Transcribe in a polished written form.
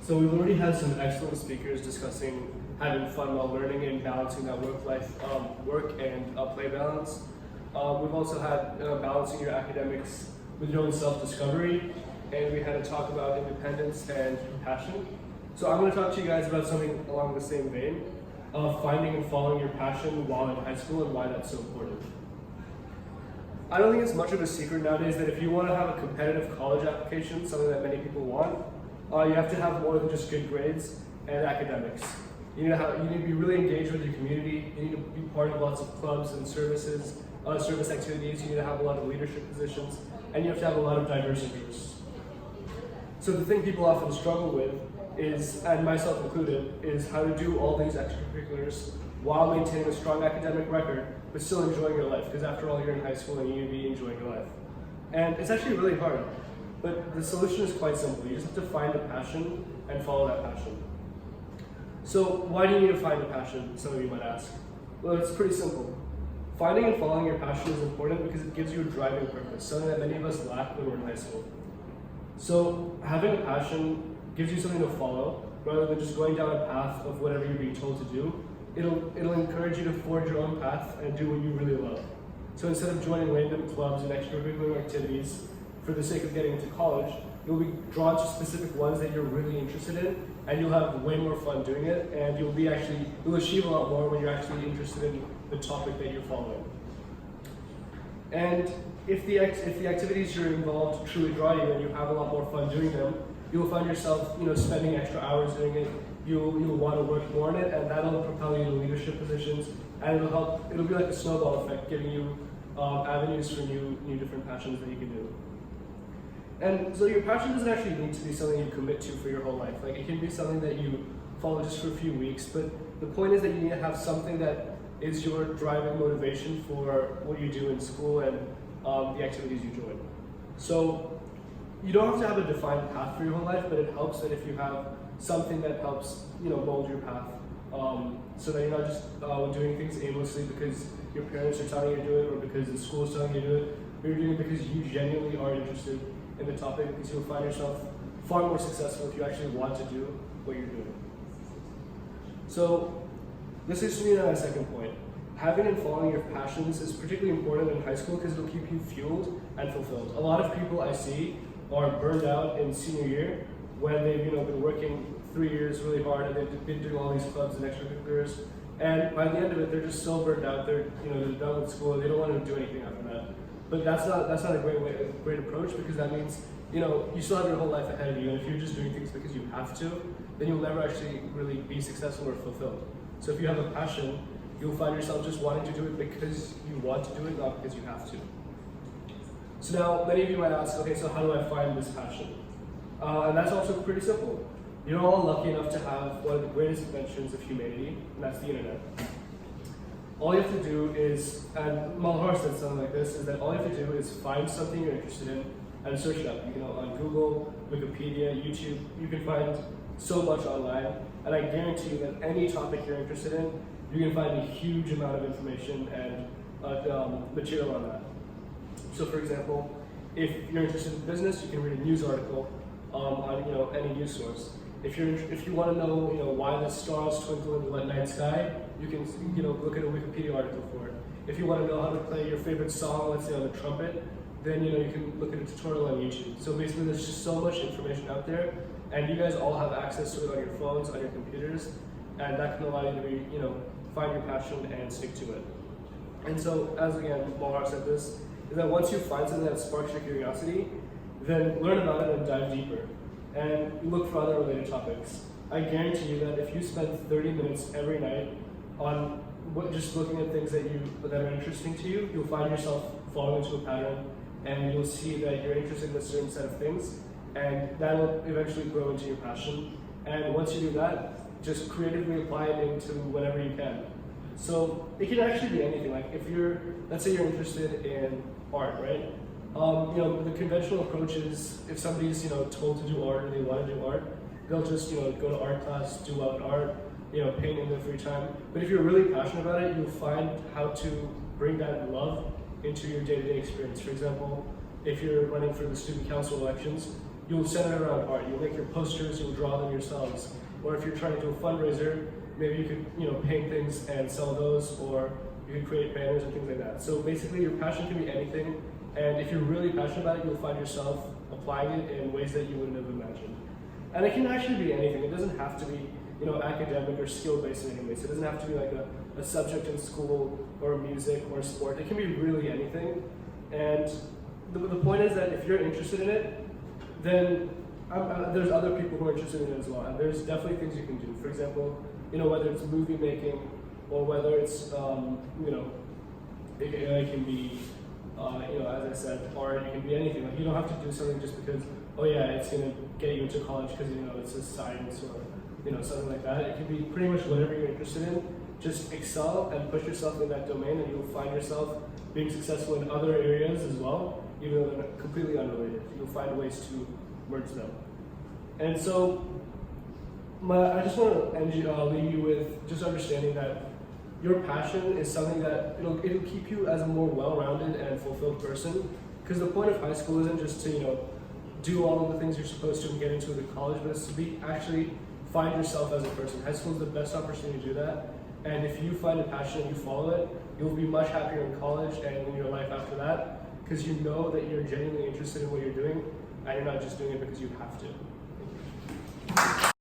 So we've already had some excellent speakers discussing having fun while learning and balancing that work and play balance. We've also had balancing your academics with your own self-discovery, and we had a talk about independence and passion. So I'm going to talk to you guys about something along the same vein of finding and following your passion while in high school and why that's so important. I don't think it's much of a secret nowadays that if you want to have a competitive college application, something that many people want, you have to have more than just good grades and academics. You need to be really engaged with your community. You need to be part of lots of clubs and service activities. You need to have a lot of leadership positions, and you have to have a lot of diverse interests. So the thing people often struggle with is, and myself included, is how to do all these extracurriculars while maintaining a strong academic record, but still enjoying your life, because after all, you're in high school and you need to be enjoying your life. And it's actually really hard, but the solution is quite simple. You just have to find a passion and follow that passion. So why do you need to find a passion, some of you might ask? Well, it's pretty simple. Finding and following your passion is important because it gives you a driving purpose, something that many of us lack when we're in high school. So having a passion gives you something to follow, rather than just going down a path of whatever you're being told to do. It'll encourage you to forge your own path and do what you really love. So instead of joining random clubs and extracurricular activities for the sake of getting into college, you'll be drawn to specific ones that you're really interested in, and you'll have way more fun doing it, and you'll achieve a lot more when you're actually interested in the topic that you're following. And if the activities you're involved truly draw you and you have a lot more fun doing them, you'll find yourself, spending extra hours doing it. You'll want to work more on it, and that'll propel you to leadership positions, and it'll be like a snowball effect, giving you avenues for new different passions that you can do. And so your passion doesn't actually need to be something you commit to for your whole life. Like, it can be something that you follow just for a few weeks, but the point is that you need to have something that is your driving motivation for what you do in school and the activities you join. So you don't have to have a defined path for your whole life, but it helps that if you have something that helps mold your path, so that you're not just doing things aimlessly because your parents are telling you to do it or because the school is telling you to do it, but you're doing it because you genuinely are interested in the topic, because you'll find yourself far more successful if you actually want to do what you're doing. So this leads me to my second point. Having and following your passions is particularly important in high school because it'll keep you fueled and fulfilled. A lot of people I see are burned out in senior year when they've been working 3 years really hard and they've been doing all these clubs and extracurriculars, and by the end of it they're just so burned out. They're done with school. They don't want to do anything after that. But that's not a great approach, because that means you still have your whole life ahead of you, and if you're just doing things because you have to, then you'll never actually really be successful or fulfilled. So if you have a passion, you'll find yourself just wanting to do it because you want to do it, not because you have to. So now many of you might ask, okay, so how do I find this passion? And that's also pretty simple. You're all lucky enough to have one of the greatest inventions of humanity, and that's the internet. All you have to do is, and Malhar said something like this, is that all you have to do is find something you're interested in and search it up. On Google, Wikipedia, YouTube, you can find so much online, and I guarantee you that any topic you're interested in, you can find a huge amount of information and material on that. So for example, if you're interested in business, you can read a news article on any news source. If you want to know why the stars twinkle in the night sky, you can look at a Wikipedia article for it. If you want to know how to play your favorite song, let's say on the trumpet, then you can look at a tutorial on YouTube. So basically, there's just so much information out there, and you guys all have access to it on your phones, on your computers, and that can allow you to find your passion and stick to it. And so, as again, Malhar said this, is that once you find something that sparks your curiosity, then learn about it and dive deeper, and look for other related topics. I guarantee you that if you spend 30 minutes every night on just looking at things that are interesting to you, you'll find yourself falling into a pattern, and you'll see that you're interested in a certain set of things, and that will eventually grow into your passion. And once you do that, just creatively apply it into whatever you can. So it can actually be anything. Like let's say you're interested in art, right? The conventional approach is, if somebody's told to do art or they want to do art, they'll just go to art class, do well in art, paint in their free time. But if you're really passionate about it, you'll find how to bring that love into your day-to-day experience. For example, if you're running for the student council elections, you'll center it around art. You'll make your posters, you'll draw them yourselves. Or if you're trying to do a fundraiser, maybe you could paint things and sell those, or you could create banners and things like that. So basically your passion can be anything, and if you're really passionate about it, you'll find yourself applying it in ways that you wouldn't have imagined. And it can actually be anything. It doesn't have to be academic or skill-based in any way. So it doesn't have to be like a subject in school or music or sport. It can be really anything. And the point is that if you're interested in it, then there's other people who are interested in it as well. And there's definitely things you can do. For example, whether it's movie making or whether it's, it can be, as I said, art. It can be anything. Like, you don't have to do something just because, oh yeah, it's going to get you into college because, it's a science or, something like that. It can be pretty much whatever you're interested in. Just excel and push yourself in that domain, and you'll find yourself being successful in other areas as well, even though they're completely unrelated. You'll find ways to merge them. And so, I just want to leave you with just understanding that your passion is something that it'll keep you as a more well-rounded and fulfilled person. Because the point of high school isn't just to do all of the things you're supposed to and get into the college, but it's to actually find yourself as a person. High school is the best opportunity to do that. And if you find a passion and you follow it, you'll be much happier in college and in your life after that, because you know that you're genuinely interested in what you're doing, and you're not just doing it because you have to.